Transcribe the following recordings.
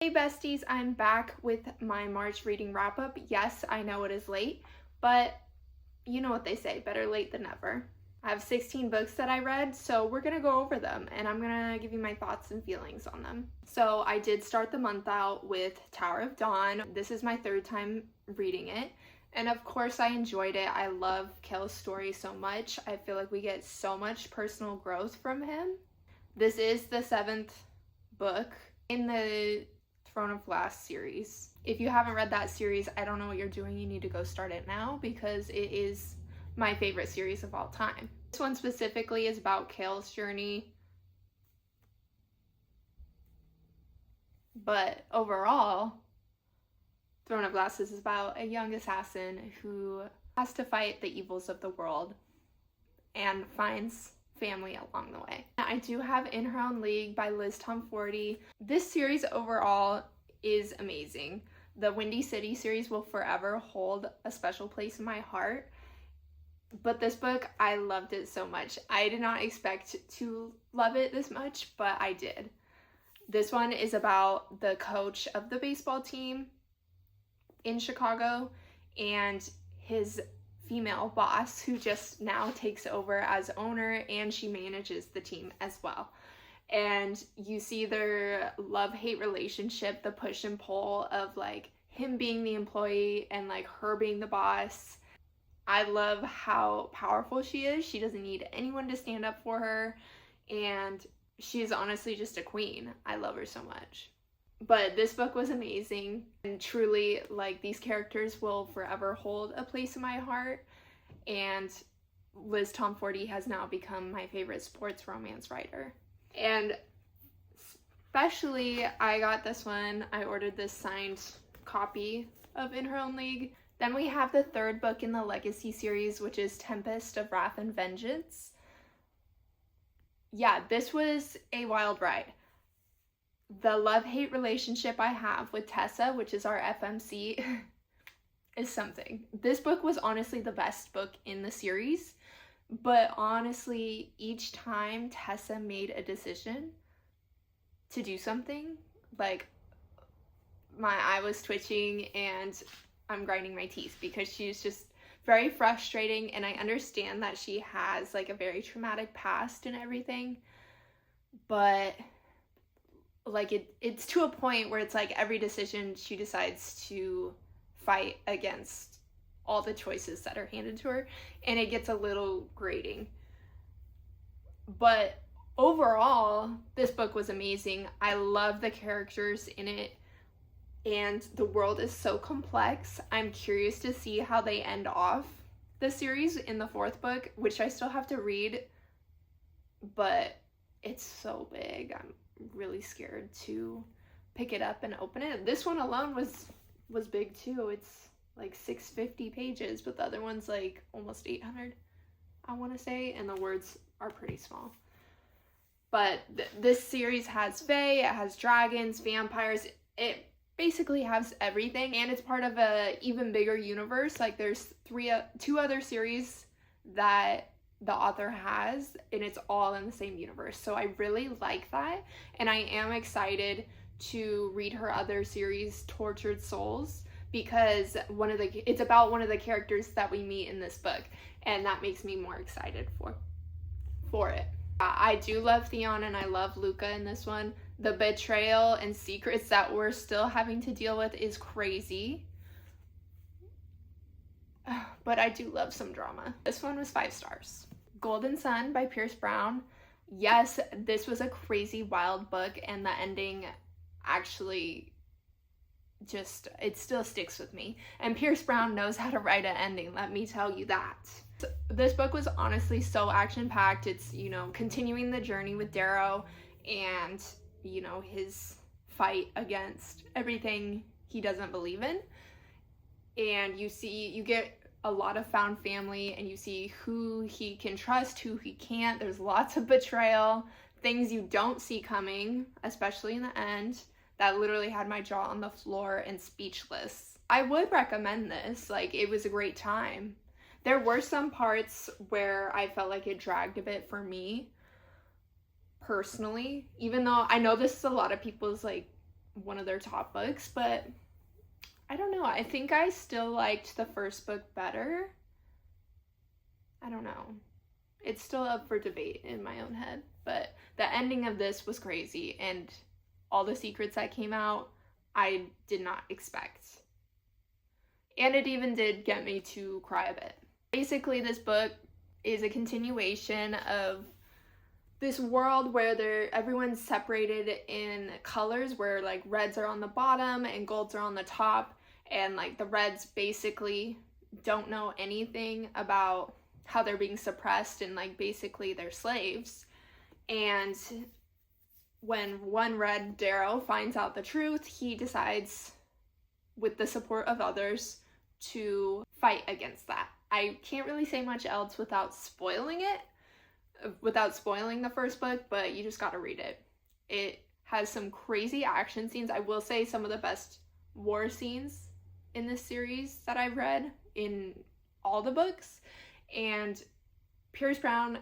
Hey besties, I'm back with my March reading wrap up. Yes, I know it is late, but you know what they say, better late than never. I have 16 books that I read, so we're gonna go over them and I'm gonna give you my thoughts and feelings on them. So I did start the month out with Tower of Dawn. This is my third time reading it. And of course I enjoyed it. I love Kel's story so much. I feel like we get so much personal growth from him. This is the 7th book in the Throne of Glass series. If you haven't read that series, I don't know what you're doing. You need to go start it now because it is my favorite series of all time. This one specifically is about Kale's journey, but overall, Throne of Glass is about a young assassin who has to fight the evils of the world and finds family along the way. I do have In Her Own League by Liz Tomforty. This series overall is amazing. The Windy City series will forever hold a special place in my heart. But this book, I loved it so much. I did not expect to love it this much, but I did. This one is about the coach of the baseball team in Chicago and his female boss who just now takes over as owner, and she manages the team as well. And you see their love-hate relationship, the push and pull of like him being the employee and like her being the boss. I love how powerful she is. She doesn't need anyone to stand up for her, and she's honestly just a queen. I love her so much. But this book was amazing, and truly, like, these characters will forever hold a place in my heart, and Liz Tomforty has now become my favorite sports romance writer. And especially, I got this one. I ordered this signed copy of In Her Own League. Then we have the third book in the Legacy series, which is Tempest of Wrath and Vengeance. Yeah, this was a wild ride. The love-hate relationship I have with Tessa, which is our FMC, is something. This book was honestly the best book in the series, but honestly, each time Tessa made a decision to do something, like, my eye was twitching and I'm grinding my teeth because she's just very frustrating, and I understand that she has like a very traumatic past and everything, but like it's to a point where it's like every decision she decides to fight against all the choices that are handed to her, and it gets a little grating. But overall, this book was amazing. I love the characters in it, and the world is so complex. I'm curious to see how they end off the series in the 4th book, which I still have to read, but it's so big. I'm really scared to pick it up and open it. This one alone was big too. It's like 650 pages, but the other one's like almost 800, I want to say, and the words are pretty small. But this series has fae, it has dragons, vampires, it basically has everything, and it's part of a even bigger universe. Like there's two other series that the author has, and it's all in the same universe. So I really like that, and I am excited to read her other series, Tortured Souls, because it's about one of the characters that we meet in this book, and that makes me more excited for it. I do love Theon and I love Luca in this one. The betrayal and secrets that we're still having to deal with is crazy, but I do love some drama. This one was 5 stars. Golden Sun by Pierce Brown. Yes, this was a crazy wild book, and the ending actually just, it still sticks with me. And Pierce Brown knows how to write an ending, let me tell you that. This book was honestly so action-packed. It's, you know, continuing the journey with Darrow and, you know, his fight against everything he doesn't believe in. And you get a lot of found family, and you see who he can trust, who he can't. There's lots of betrayal, things you don't see coming, especially in the end, that literally had my jaw on the floor and speechless. I would recommend this. Like, it was a great time. There were some parts where I felt like it dragged a bit for me personally, even though I know this is a lot of people's like one of their top books, but I don't know. I think I still liked the first book better. I don't know. It's still up for debate in my own head, but the ending of this was crazy, and all the secrets that came out, I did not expect. And it even did get me to cry a bit. Basically, this book is a continuation of this world where everyone's separated in colors, where like reds are on the bottom and golds are on the top, and like the reds basically don't know anything about how they're being suppressed, and like basically they're slaves. And when one red, Darrow, finds out the truth, he decides, with the support of others, to fight against that. I can't really say much else without spoiling the first book, but you just gotta read it. It has some crazy action scenes. I will say some of the best war scenes in this series that I've read in all the books. And Pierce Brown,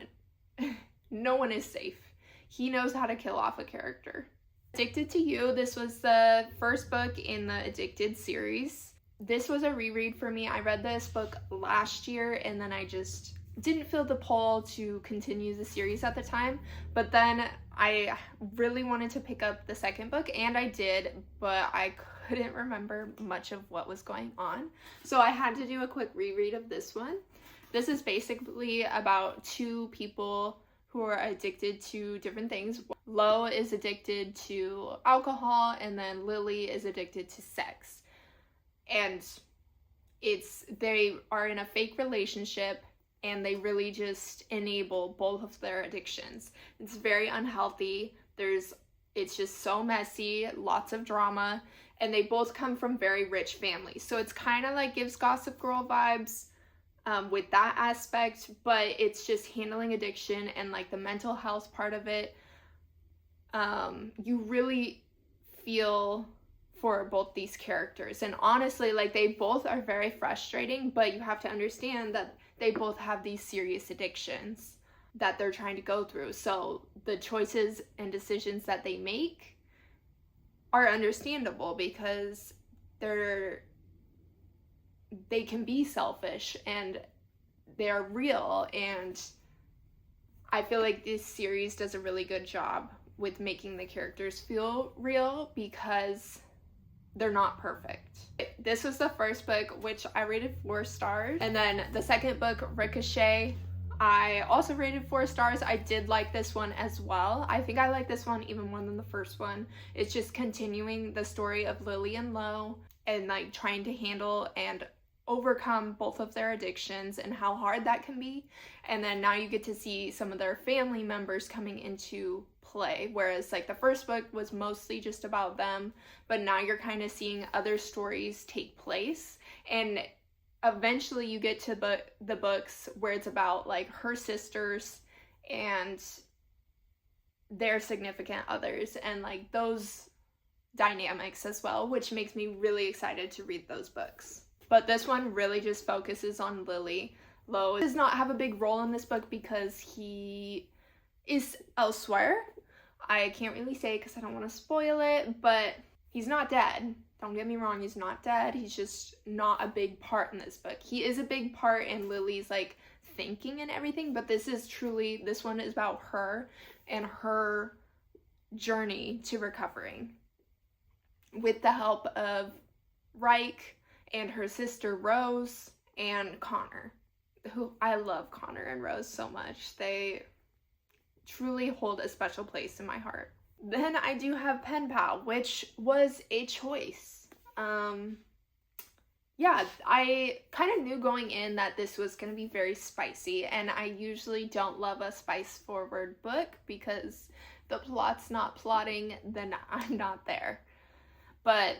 no one is safe. He knows how to kill off a character. Addicted to You, this was the first book in the Addicted series. This was a reread for me. I read this book last year, and then I just didn't feel the pull to continue the series at the time. But then I really wanted to pick up the second book, and I did, but I couldn't remember much of what was going on. So I had to do a quick reread of this one. This is basically about two people who are addicted to different things. Lo is addicted to alcohol, and then Lily is addicted to sex. And they are in a fake relationship, and they really just enable both of their addictions. It's very unhealthy. It's just so messy, lots of drama, and they both come from very rich families. So it's kind of like gives Gossip Girl vibes with that aspect, but it's just handling addiction and like the mental health part of it. You really feel for both these characters, and honestly, like, they both are very frustrating, but you have to understand that they both have these serious addictions that they're trying to go through. So the choices and decisions that they make are understandable because they can be selfish and they're real. And I feel like this series does a really good job with making the characters feel real because they're not perfect. This was the first book, which I rated 4 stars. And then the second book, Ricochet, I also rated 4 stars. I did like this one as well. I think I like this one even more than the first one. It's just continuing the story of Lily and Lo and like trying to handle and overcome both of their addictions and how hard that can be. And then now you get to see some of their family members coming into play, whereas like the first book was mostly just about them, but now you're kind of seeing other stories take place. And eventually you get to the books where it's about like her sisters and their significant others and like those dynamics as well, which makes me really excited to read those books. But this one really just focuses on Lily. Lo does not have a big role in this book because he is elsewhere. I can't really say because I don't want to spoil it, but he's not dead. Don't get me wrong, he's not dead. He's just not a big part in this book. He is a big part in Lily's like thinking and everything, but this one is about her and her journey to recovering with the help of Reich and her sister Rose and Connor, who I love Connor and Rose so much. They truly hold a special place in my heart. Then I do have Pen Pal, which was a choice. Yeah, I kind of knew going in that this was going to be very spicy, and I usually don't love a spice-forward book because the plot's not plotting, then I'm not there. But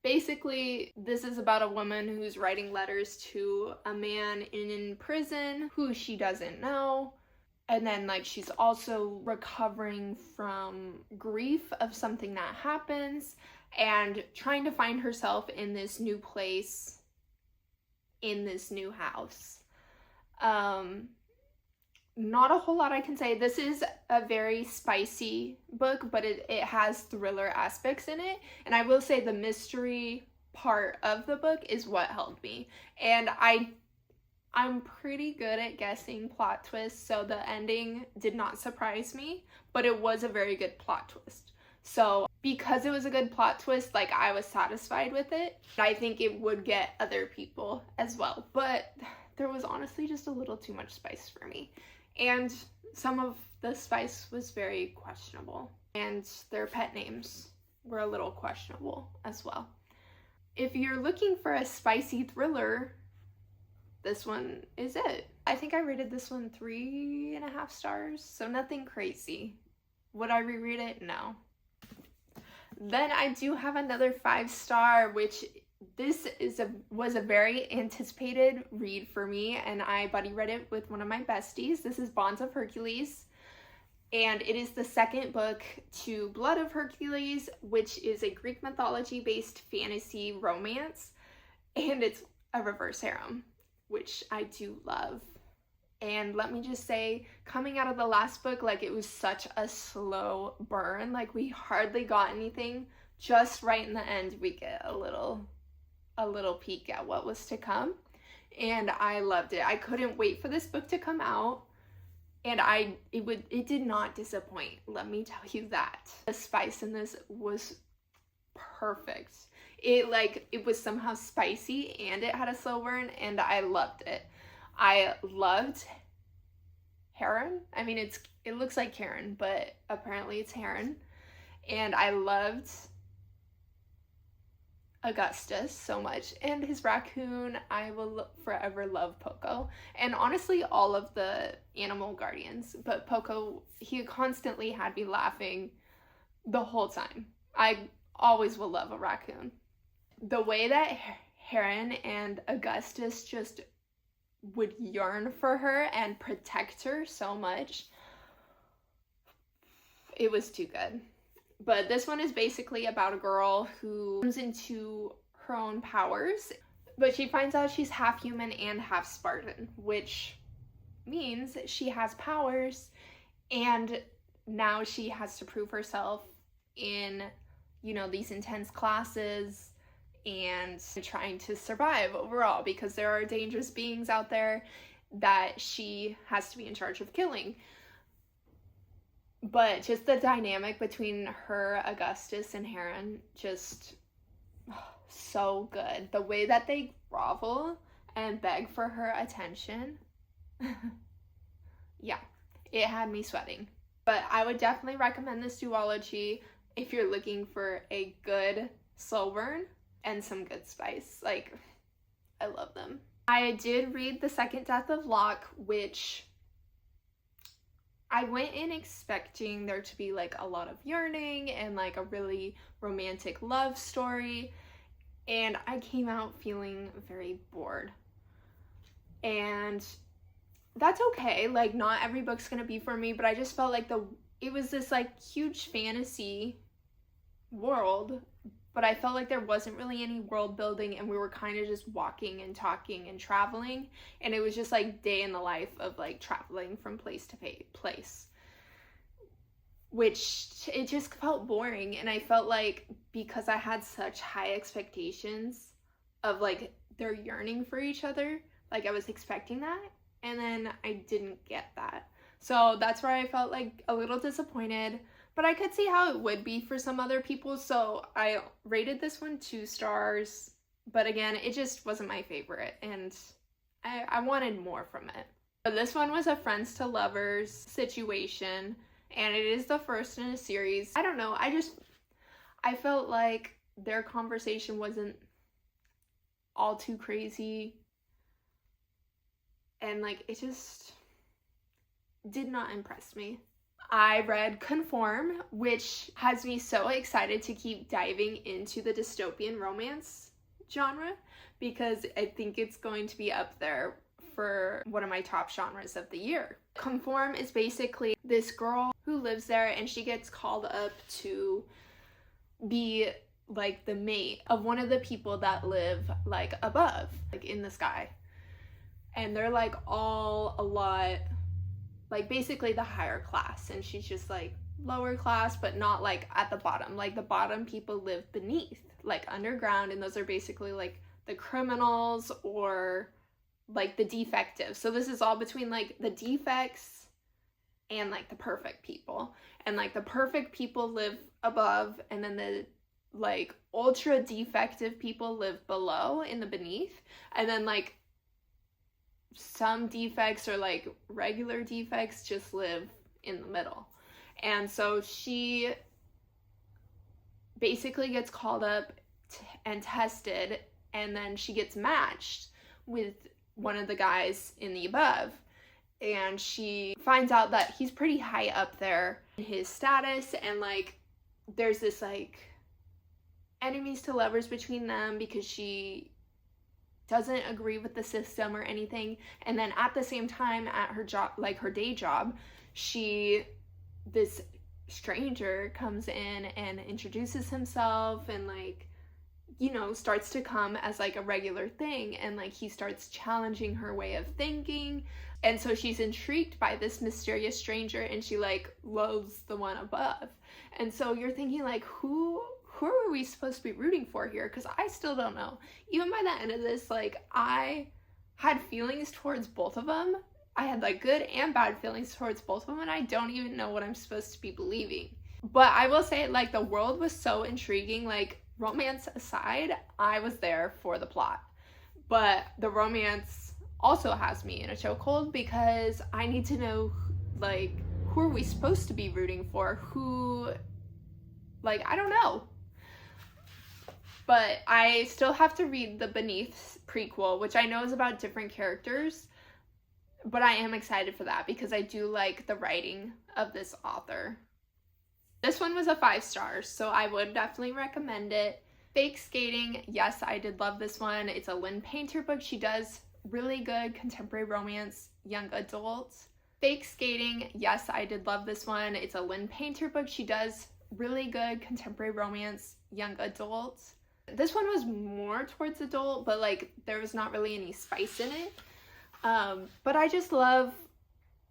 basically, this is about a woman who's writing letters to a man in prison who she doesn't know. And then, like, she's also recovering from grief of something that happens and trying to find herself in this new place, in this new house. not a whole lot I can say. This is a very spicy book, but it has thriller aspects in it. And I will say the mystery part of the book is what held me. And I'm pretty good at guessing plot twists, so the ending did not surprise me, but it was a very good plot twist. So because it was a good plot twist, like, I was satisfied with it. I think it would get other people as well, but there was honestly just a little too much spice for me. And some of the spice was very questionable, and their pet names were a little questionable as well. If you're looking for a spicy thriller, this one is it. I think I rated this one 3.5 stars, so nothing crazy. Would I reread it? No. Then I do have another 5-star, which this was a very anticipated read for me, and I buddy read it with one of my besties. This is Bonds of Hercules, and it is the second book to Blood of Hercules, which is a Greek mythology-based fantasy romance, and it's a reverse harem, which I do love. And let me just say, coming out of the last book, like, it was such a slow burn. Like, we hardly got anything. Just right in the end, we get a little peek at what was to come. And I loved it. I couldn't wait for this book to come out. And it did not disappoint. Let me tell you that. The spice in this was perfect. It was somehow spicy, and it had a slow burn, and I loved it. I loved Heron. I mean, it looks like Karen, but apparently it's Heron. And I loved Augustus so much, and his raccoon. I will forever love Poco, and honestly all of the animal guardians, but Poco, he constantly had me laughing the whole time. I always will love a raccoon. The way that Heron and Augustus just would yearn for her and protect her so much, it was too good. But this one is basically about a girl who comes into her own powers, but she finds out she's half human and half Spartan, which means she has powers, and now she has to prove herself in, these intense classes and trying to survive overall, because there are dangerous beings out there that she has to be in charge of killing. But just the dynamic between her, Augustus, and Heron, just so good. The way that they grovel and beg for her attention, yeah, it had me sweating. But I would definitely recommend this duology if you're looking for a good slow burn and some good spice. Like, I love them. I did read The Second Death of Locke, which I went in expecting there to be like a lot of yearning and like a really romantic love story, and I came out feeling very bored. And that's okay, like, not every book's gonna be for me, but I just felt like it was this like huge fantasy world, but I felt like there wasn't really any world building, and we were kind of just walking and talking and traveling, and it was just like day in the life of like traveling from place to place, which it just felt boring. And I felt like, because I had such high expectations of like their yearning for each other, like I was expecting that, and then I didn't get that. So that's where I felt like a little disappointed. But I could see how it would be for some other people, so I rated this one 2 stars. But again, it just wasn't my favorite, and I wanted more from it. But this one was a friends to lovers situation, and it is the first in a series. I don't know, I felt like their conversation wasn't all too crazy, and like, it just did not impress me. I read Conform, which has me so excited to keep diving into the dystopian romance genre, because I think it's going to be up there for one of my top genres of the year. Conform is basically this girl who lives there, and she gets called up to be like the mate of one of the people that live like above, like in the sky. And they're like all a lot like basically the higher class, and she's just like lower class, but not like at the bottom. Like the bottom people live beneath, like underground, and those are basically like the criminals or like the defective. So this is all between like the defects and like the perfect people, and like the perfect people live above, and then the like ultra defective people live below in the beneath, and then like some defects or like regular defects just live in the middle. And so she basically gets called up and tested, and then she gets matched with one of the guys in the above, and she finds out that he's pretty high up there in his status, and like there's this like enemies to lovers between them because she doesn't agree with the system or anything. And then at the same time, at her job, like her day job, this stranger comes in and introduces himself, and like, you know, starts to come as like a regular thing, and like he starts challenging her way of thinking. And so she's intrigued by this mysterious stranger, and she like loathes the one above. And so you're thinking like, who are we supposed to be rooting for here? Because I still don't know. Even by the end of this, like I had feelings towards both of them. I had like good and bad feelings towards both of them, and I don't even know what I'm supposed to be believing. But I will say, like, the world was so intriguing. Like, romance aside, I was there for the plot. But the romance also has me in a chokehold because I need to know, like, who are we supposed to be rooting for? Who, like, I don't know. But I still have to read the Beneath prequel, which I know is about different characters. But I am excited for that because I do like the writing of this author. This one was a 5 stars, so I would definitely recommend it. Fake Skating, yes, I did love this one. It's a Lynn Painter book. She does really good contemporary romance, young adults. Fake Skating, yes, I did love this one. It's a Lynn Painter book. She does really good contemporary romance, young adults. This one was more towards adult, but like there was not really any spice in it. But I just love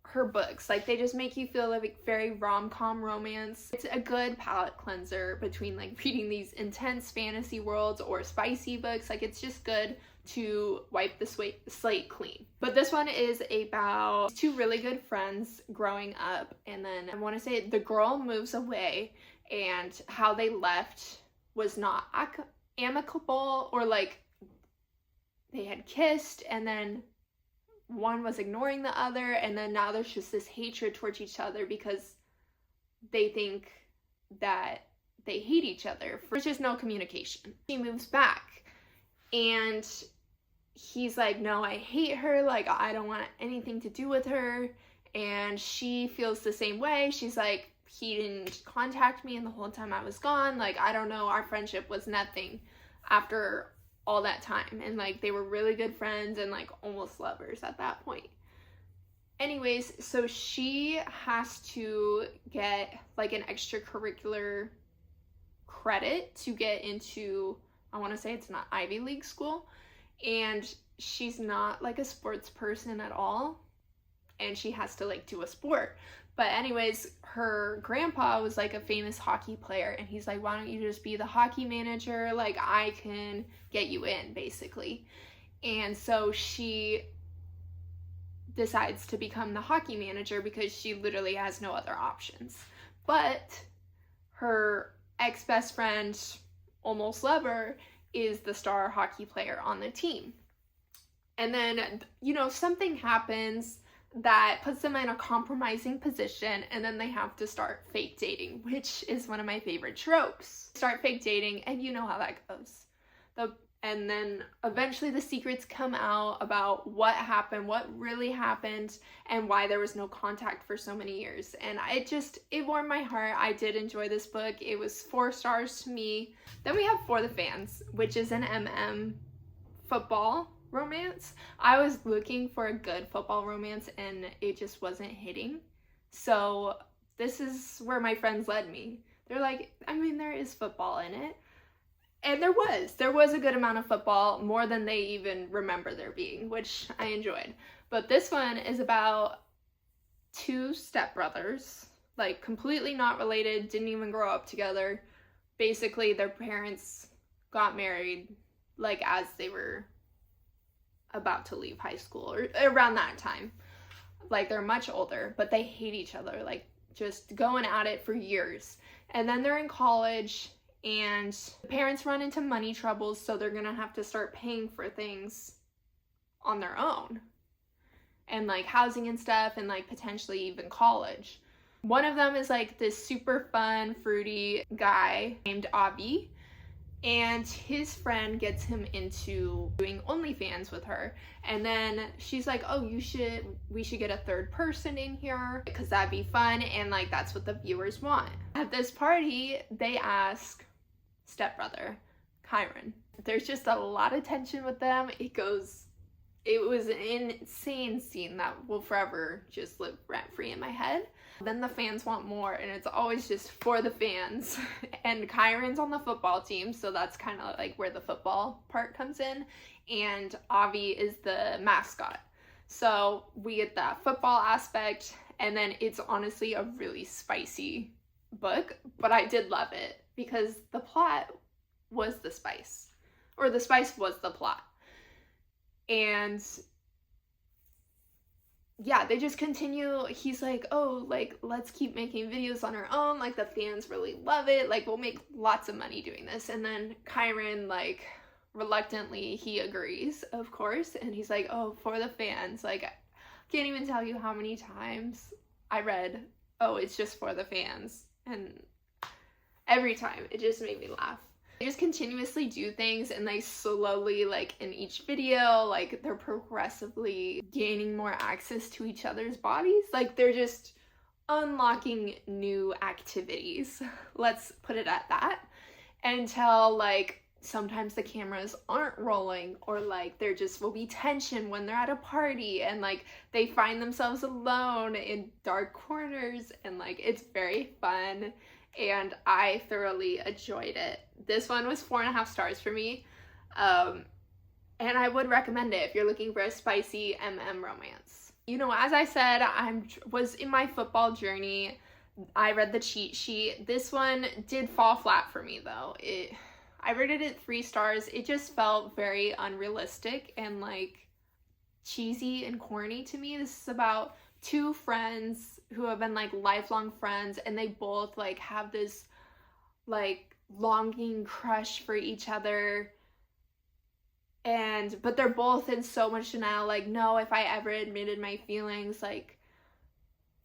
her books. Like they just make you feel like very rom-com romance. It's a good palate cleanser between like reading these intense fantasy worlds or spicy books. Like it's just good to wipe the slate clean. But this one is about 2 really good friends growing up, and then I want to say the girl moves away, and how they left was not amicable, or like they had kissed and then one was ignoring the other, and then now there's just this hatred towards each other because they think that they hate each other. There's just no communication. She moves back and he's like, no, I hate her, like I don't want anything to do with her. And she feels the same way. She's like, he didn't contact me in the whole time I was gone, like I don't know, our friendship was nothing after all that time. And like they were really good friends and like almost lovers at that point. Anyways, so she has to get like an extracurricular credit to get into, I want to say it's not Ivy League school, and she's not like a sports person at all, and she has to like do a sport. But anyways, her grandpa was like a famous hockey player, and he's like, why don't you just be the hockey manager? Like I can get you in, basically. And so she decides to become the hockey manager because she literally has no other options. But her ex-best friend, almost lover, is the star hockey player on the team. And then, you know, something happens that puts them in a compromising position, and then they have to start fake dating, which is one of my favorite tropes. Start fake dating, and you know how that goes. And then eventually the secrets come out about what happened, what really happened, and why there was no contact for so many years. And it warmed my heart. I did enjoy this book. It was 4 stars to me. Then we have For the Fans, which is an football romance. I was looking for a good football romance and it just wasn't hitting. So this is where my friends led me. They're like, I mean, there is football in it. And there was a good amount of football, more than they even remember there being, which I enjoyed. But this one is about two stepbrothers, like completely not related, didn't even grow up together. Basically, their parents got married like as they were about to leave high school or around that time. Like, they're much older, but they hate each other, like just going at it for years. And then they're in college and the parents run into money troubles, so they're gonna have to start paying for things on their own, and like housing and stuff, and like potentially even college. One of them is like this super fun, fruity guy named Avi, and his friend gets him into doing OnlyFans with her. And then she's like, oh, we should get a third person in here because that'd be fun, and like that's what the viewers want. At this party, they ask stepbrother Kyron. There's just a lot of tension with them. It was an insane scene that will forever just live rent-free in my head. Then the fans want more, and it's always just for the fans. And Kyron's on the football team, so that's kind of like where the football part comes in. And Avi is the mascot. So we get that football aspect, and then it's honestly a really spicy book, but I did love it because the plot was the spice, or the spice was the plot. And yeah, they just continue. He's like, oh, like, let's keep making videos on our own. Like, the fans really love it. Like, we'll make lots of money doing this. And then Kyron, like, reluctantly, he agrees, of course. And he's like, oh, for the fans. Like, I can't even tell you how many times I read, oh, it's just for the fans. And every time, it just made me laugh. They just continuously do things, and they slowly, like in each video, like they're progressively gaining more access to each other's bodies. Like, they're just unlocking new activities, let's put it at that, until like sometimes the cameras aren't rolling, or like there just will be tension when they're at a party, and like they find themselves alone in dark corners, and like it's very fun. And I thoroughly enjoyed it. This one was 4.5 stars for me. And I would recommend it if you're looking for a spicy MM romance. You know, as I said, I was in my football journey. I read the cheat sheet. This one did fall flat for me though. I rated it 3 stars. It just felt very unrealistic and like cheesy and corny to me. This is about 2 friends who have been like lifelong friends, and they both like have this like longing crush for each other, but they're both in so much denial, like, no, if I ever admitted my feelings, like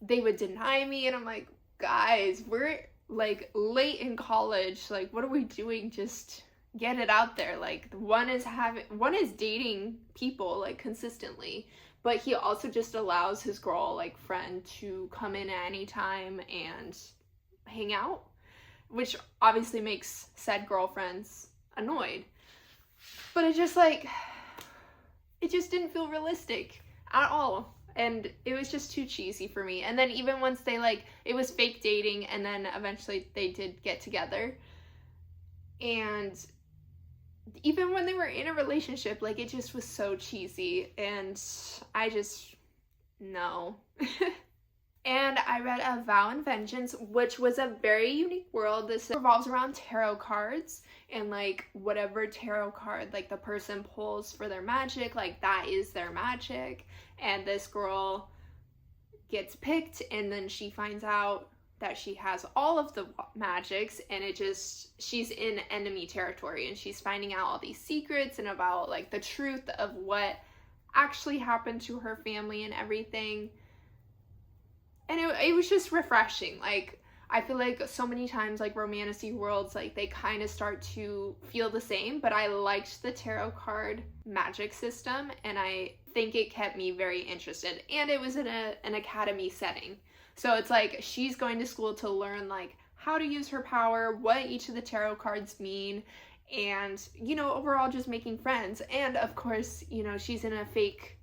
they would deny me. And I'm like, guys, we're like late in college, like what are we doing? Just get it out there. Like, one is dating people like consistently, but he also just allows his girl like friend to come in at any time and hang out, which obviously makes said girlfriends annoyed. But it just didn't feel realistic at all, and it was just too cheesy for me. And then even once they like, it was fake dating, and then eventually they did get together, and even when they were in a relationship, like, it just was so cheesy, and I just, no. And I read A Vow and Vengeance, which was a very unique world. This revolves around tarot cards, and like whatever tarot card like the person pulls for their magic, like that is their magic. And this girl gets picked, and then she finds out that she has all of the magics, and she's in enemy territory, and she's finding out all these secrets and about like the truth of what actually happened to her family and everything. And it was just refreshing. Like, I feel like so many times like romantic worlds, like they kind of start to feel the same, but I liked the tarot card magic system, and I think it kept me very interested. And it was in an academy setting. So it's like she's going to school to learn like how to use her power, what each of the tarot cards mean, and, you know, overall just making friends. And of course, you know, she's in a fake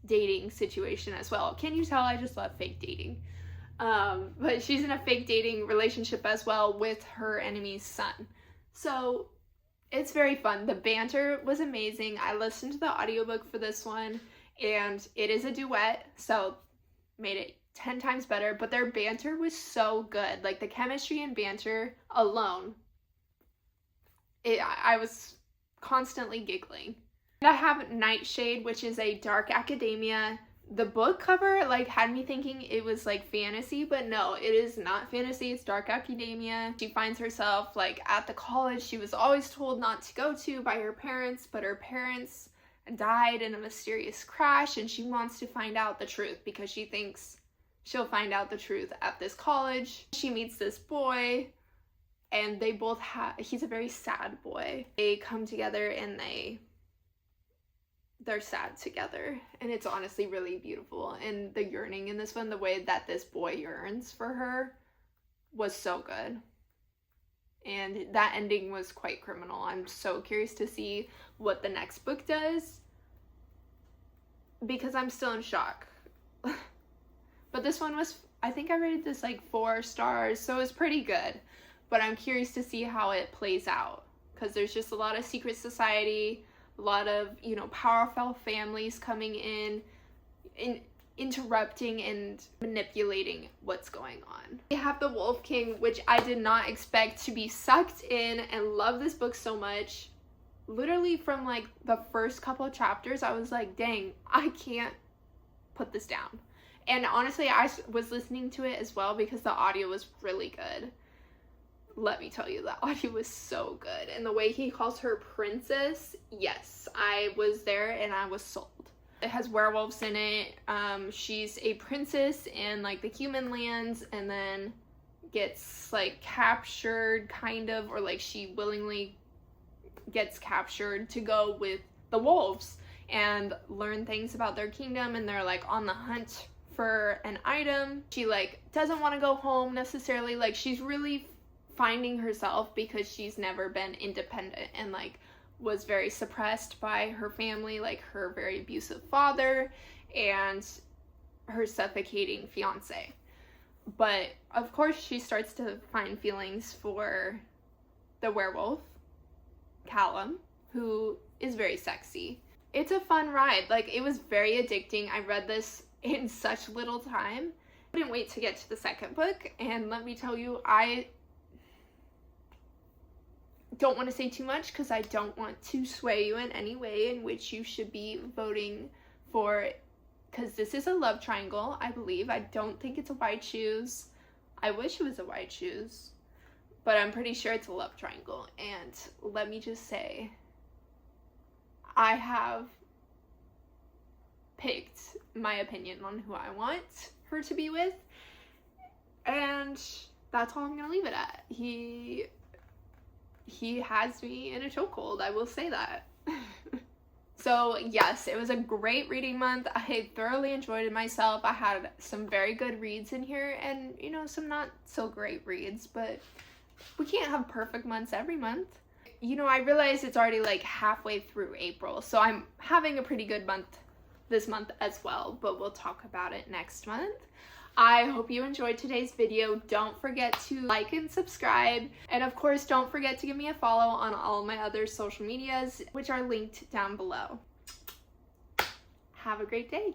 dating situation as well. Can you tell I just love fake dating? But she's in a fake dating relationship as well with her enemy's son. So it's very fun. The banter was amazing. I listened to the audiobook for this one, and it is a duet, so made it 10 times better, but their banter was so good. Like the chemistry and banter alone, I was constantly giggling. And I have Nightshade, which is a dark academia. The book cover like had me thinking it was like fantasy, but no, it is not fantasy. It's dark academia. She finds herself like at the college she was always told not to go to by her parents, but her parents died in a mysterious crash, and she wants to find out the truth because she thinks she'll find out the truth at this college. She meets this boy, and they both he's a very sad boy. They come together and they're sad together, and it's honestly really beautiful. And the yearning in this one, the way that this boy yearns for her, was so good. And that ending was quite criminal. I'm so curious to see what the next book does, because I'm still in shock. But this one was, I think I rated this like 4 stars, so it was pretty good. But I'm curious to see how it plays out, because there's just a lot of secret society, a lot of, you know, powerful families coming in interrupting and manipulating what's going on. We have the Wolf King, which I did not expect to be sucked in and love this book so much. Literally from like the first couple of chapters, I was like, dang, I can't put this down. And honestly, I was listening to it as well because the audio was really good. Let me tell you, the audio was so good. And the way he calls her princess, yes, I was there and I was sold. It has werewolves in it. She's a princess in like the human lands, and then gets like captured kind of, or like she willingly gets captured to go with the wolves and learn things about their kingdom, and they're like on the hunt for an item. She like doesn't want to go home necessarily. Like she's really finding herself because she's never been independent, and like was very suppressed by her family, like her very abusive father and her suffocating fiance. But of course she starts to find feelings for the werewolf, Callum, who is very sexy. It's a fun ride. Like, it was very addicting. I read this in such little time. I couldn't wait to get to the second book, and let me tell you, I don't want to say too much because I don't want to sway you in any way in which you should be voting for, because this is a love triangle, I believe. I don't think it's a white shoes. I wish it was a white shoes, but I'm pretty sure it's a love triangle. And let me just say, I have picked my opinion on who I want her to be with, and that's all I'm gonna leave it at. He has me in a chokehold, I will say that. So yes, it was a great reading month. I thoroughly enjoyed it myself. I had some very good reads in here, and you know, some not so great reads, but we can't have perfect months every month. You know, I realize it's already like halfway through April, so I'm having a pretty good month this month as well, but we'll talk about it next month. I hope you enjoyed today's video. Don't forget to like and subscribe. And of course, don't forget to give me a follow on all my other social medias, which are linked down below. Have a great day.